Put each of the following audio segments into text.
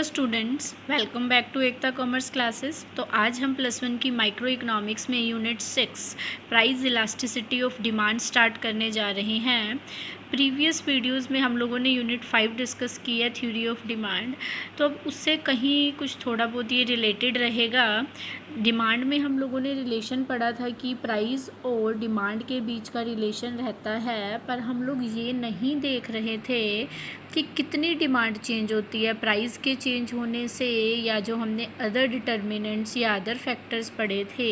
Students, welcome back to Ekta commerce classes. तो आज हम +1 की माइक्रो इकोनॉमिक्स में unit 6 price elasticity of demand start करने जा रहे हैं। प्रीवियस वीडियोस में हम लोगों ने यूनिट 5 डिस्कस किया थ्योरी ऑफ डिमांड, तो अब उससे कहीं कुछ थोड़ा बहुत ये रिलेटेड रहेगा। डिमांड में हम लोगों ने रिलेशन पढ़ा था कि प्राइस और डिमांड के बीच का रिलेशन रहता है, पर हम लोग ये नहीं देख रहे थे कि कितनी डिमांड चेंज होती है प्राइस के चेंज होने से, या जो हमने अदर डिटर्मिनेंट्स या अदर फैक्टर्स पढ़े थे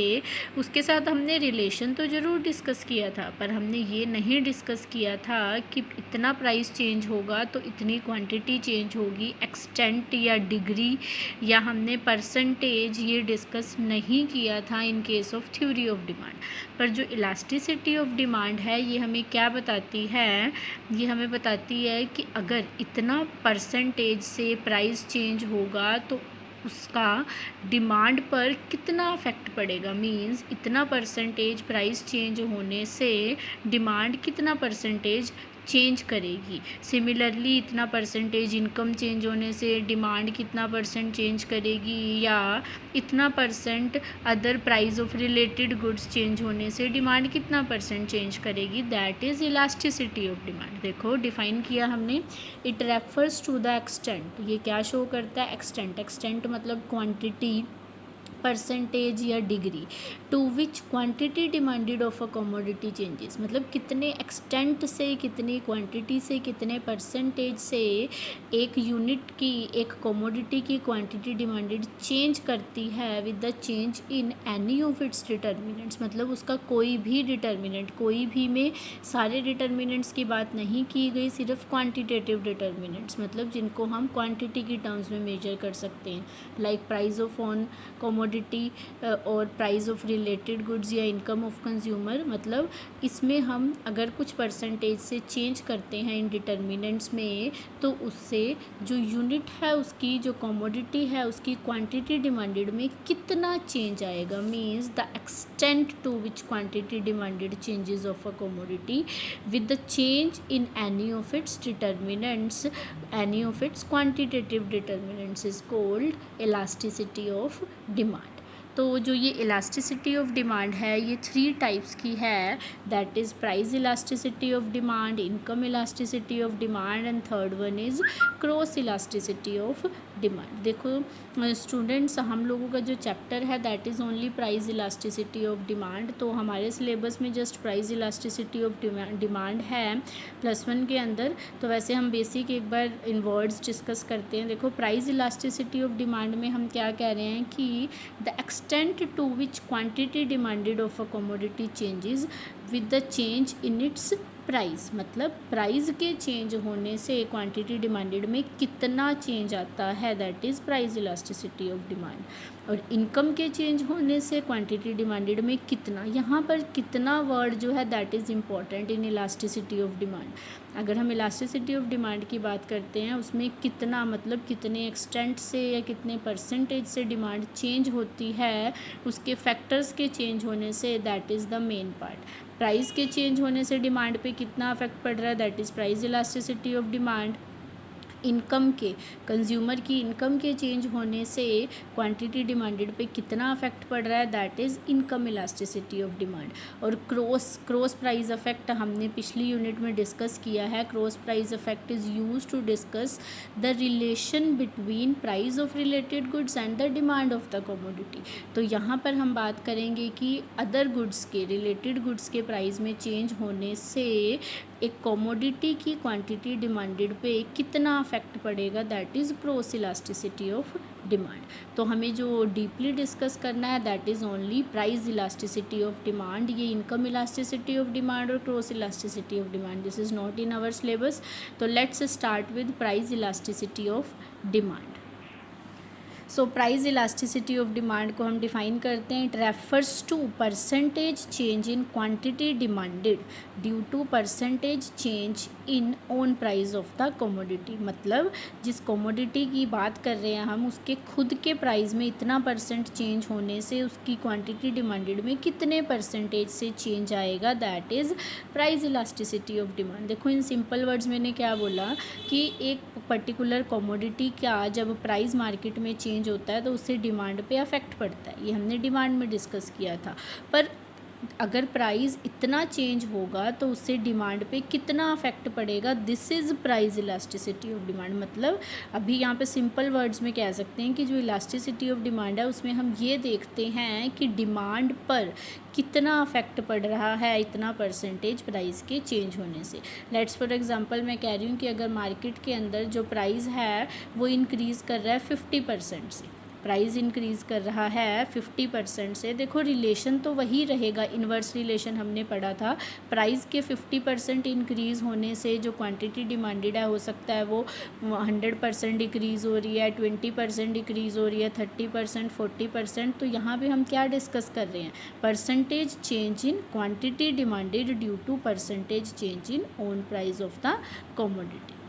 उसके साथ हमने रिलेशन तो ज़रूर डिस्कस किया था, पर हमने ये नहीं डिस्कस किया था कि इतना प्राइस चेंज होगा तो इतनी क्वांटिटी चेंज होगी, एक्सटेंट या डिग्री या हमने परसेंटेज ये डिस्कस नहीं किया था in case of theory of demand. पर जो इलास्टिसिटी ऑफ डिमांड है ये हमें क्या बताती है, ये हमें बताती है कि अगर इतना परसेंटेज से प्राइस चेंज होगा तो उसका डिमांड पर कितना अफेक्ट पड़ेगा। मींस इतना परसेंटेज प्राइस चेंज होने से डिमांड कितना परसेंटेज चेंज करेगी। सिमिलरली इतना परसेंटेज इनकम चेंज होने से डिमांड कितना परसेंट चेंज करेगी, या इतना percent other price of related goods change होने से डिमांड कितना परसेंट चेंज करेगी। That is elasticity of demand. देखो डिफाइन किया हमने, it refers to the extent. ये क्या शो करता है, एक्सटेंट। एक्सटेंट मतलब क्वांटिटी, परसेंटेज या degree to which quantity demanded of a commodity changes. मतलब कितने एक्सटेंट से, कितनी क्वांटिटी से, कितने परसेंटेज से एक यूनिट की, एक कमोडिटी की क्वांटिटी डिमांडेड चेंज करती है with the change in any of its determinants. मतलब उसका कोई भी डिटर्मिनेंट, कोई भी में सारे डिटर्मिनेंट्स की बात नहीं की गई, सिर्फ क्वांटिटेटिव डिटर्मिनेंट्स, मतलब जिनको हम क्वांटिटी की टर्म्स में मेजर कर सकते हैं, like price of on commodity और प्राइस ऑफ रिलेटेड गुड्स या इनकम ऑफ कंज्यूमर। मतलब इसमें हम अगर कुछ परसेंटेज से चेंज करते हैं इन डिटर्मिनेंट्स में, तो उससे जो यूनिट है उसकी, जो कमोडिटी है उसकी क्वांटिटी डिमांडेड में कितना चेंज आएगा। Means the extent to which quantity demanded changes of a commodity with the change in any of its determinants, any of its quantitative determinants is called elasticity of demand. तो जो ये elasticity of demand है ये 3 types की है, that is price elasticity of demand, income elasticity of demand, and third one is cross elasticity of demand. देखो students, हम लोगों का जो चैप्टर है that is only price elasticity of demand. तो हमारे सिलेबस में just price elasticity of demand है +1 के अंदर। तो वैसे हम बेसिक एक बार इन वर्ड्स डिस्कस करते हैं। देखो प्राइस इलास्टिसिटी ऑफ डिमांड में हम क्या कह रहे हैं कि the extent to which quantity demanded of a commodity changes with the change in its price. मतलब प्राइस के चेंज होने से क्वांटिटी डिमांडेड में कितना चेंज आता है, that is price elasticity of demand. और इनकम के चेंज होने से क्वांटिटी डिमांडेड में कितना, यहाँ पर कितना वर्ड जो है that is important in elasticity of demand. अगर हम इलास्टिसिटी ऑफ डिमांड की बात करते हैं उसमें कितना, मतलब कितने एक्सटेंट से या कितने परसेंटेज से डिमांड चेंज होती है, उसके फैक्टर्स के चेंज होने से, that is the main part. Price के चेंज होने से डिमांड पे कितना अफेक्ट पड़ रहा है, that is price elasticity of demand. Income के, कंज्यूमर की इनकम के चेंज होने से क्वांटिटी डिमांडेड पे कितना अफेक्ट पड़ रहा है, that is income elasticity of demand. और क्रॉस प्राइस अफेक्ट हमने पिछली यूनिट में डिस्कस किया है। Cross price effect is use to discuss the relation between price of related goods and the demand of the commodity. तो यहाँ पर हम बात करेंगे कि अदर गुड्स के, रिलेटेड गुड्स के प्राइस में चेंज होने से एक कमोडिटी की क्वांटिटी डिमांडेड पे कितना अफेक्ट पड़ेगा, that is cross elasticity of demand. तो हमें जो डीपली डिस्कस करना है that is only price elasticity of demand. ये इनकम इलास्टिसिटी ऑफ डिमांड और cross elasticity of demand, this is not in our syllabus. तो let's start with price elasticity of demand. So price elasticity of demand को हम define करते हैं, it refers to percentage change in quantity demanded due to percentage change in own price of the commodity. मतलब जिस commodity की बात कर रहे हैं हम, उसके खुद के प्राइस में इतना परसेंट चेंज होने से उसकी क्वांटिटी डिमांडेड में कितने परसेंटेज से चेंज आएगा, that is price elasticity of demand. देखो इन सिंपल वर्ड्स मैंने क्या बोला कि एक पर्टिकुलर कमोडिटी का जब प्राइस मार्केट में चेंज होता है तो उससे डिमांड पे अफेक्ट पड़ता है, ये हमने डिमांड में डिस्कस किया था। पर अगर प्राइस इतना चेंज होगा तो उससे डिमांड पे कितना अफेक्ट पड़ेगा, this is price elasticity of demand. मतलब अभी यहाँ पे सिंपल वर्ड्स में कह सकते हैं कि जो इलास्टिसिटी ऑफ डिमांड है उसमें हम ये देखते हैं कि डिमांड पर कितना अफेक्ट पड़ रहा है इतना परसेंटेज प्राइस के चेंज होने से। लेट्स फॉर एग्जांपल मैं कह रही हूँ कि अगर मार्केट के अंदर जो प्राइस है वो इंक्रीज़ कर रहा है 50% से, प्राइस इंक्रीज़ कर रहा है 50% से। देखो रिलेशन तो वही रहेगा, इन्वर्स रिलेशन हमने पढ़ा था। प्राइस के 50% इंक्रीज़ होने से जो क्वांटिटी डिमांडेड है हो सकता है वो 100% डिक्रीज़ हो रही है, 20% डिक्रीज़ हो रही है, 30%, 40%। तो यहाँ पे हम क्या डिस्कस कर रहे हैं, percentage change in quantity demanded due to percentage change in own price of the commodity.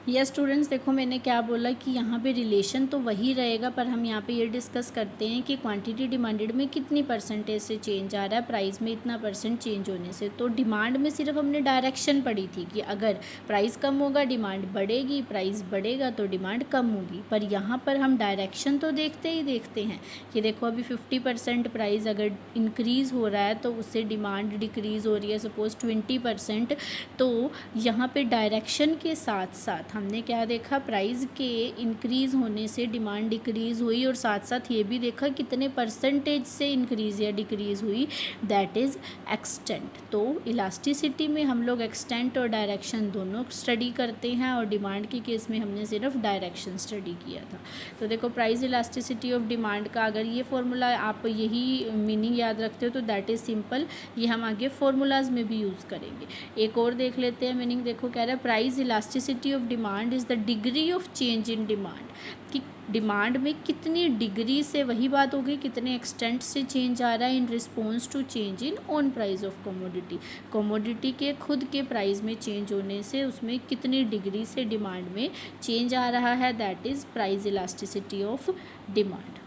Yes students, देखो मैंने क्या बोला कि यहाँ पे रिलेशन तो वही रहेगा, पर हम यहाँ पे ये डिस्कस करते हैं कि क्वांटिटी डिमांडेड में कितनी परसेंटेज से चेंज आ रहा है, प्राइस में इतना परसेंट चेंज होने से। तो डिमांड में सिर्फ हमने डायरेक्शन पढ़ी थी कि अगर प्राइस कम होगा डिमांड बढ़ेगी, प्राइस बढ़ेगा तो डिमांड कम होगी। पर यहाँ पर हम डायरेक्शन तो देखते ही देखते हैं कि देखो अभी 50% प्राइस अगर इंक्रीज़ हो रहा है तो उससे डिमांड डिक्रीज़ हो रही है सपोज़ 20%। तो यहाँ पे डायरेक्शन के साथ साथ हमने क्या देखा, प्राइस के इंक्रीज़ होने से डिमांड डिक्रीज़ हुई, और साथ साथ ये भी देखा कितने परसेंटेज से इंक्रीज़ या डिक्रीज़ हुई, दैट इज़ एक्सटेंट। तो इलास्टिसिटी में हम लोग एक्सटेंट और डायरेक्शन दोनों स्टडी करते हैं, और डिमांड के केस में हमने सिर्फ डायरेक्शन स्टडी किया था। तो देखो प्राइस इलास्टिसिटी ऑफ डिमांड का अगर ये फॉर्मूला आप यही मीनिंग याद रखते हो तो दैट इज़ सिंपल, ये हम आगे फार्मूलाज में भी यूज़ करेंगे। एक और देख लेते हैं मीनिंग। देखो कह रहा है price elasticity of demand is the degree of change in demand, कि डिमांड में कितनी डिग्री से, वही बात हो गई कितने एक्सटेंट से चेंज आ रहा है in response to change in own price of commodity. Commodity के खुद के प्राइस में चेंज होने से उसमें कितनी डिग्री से डिमांड में चेंज आ रहा है, that is price elasticity of demand.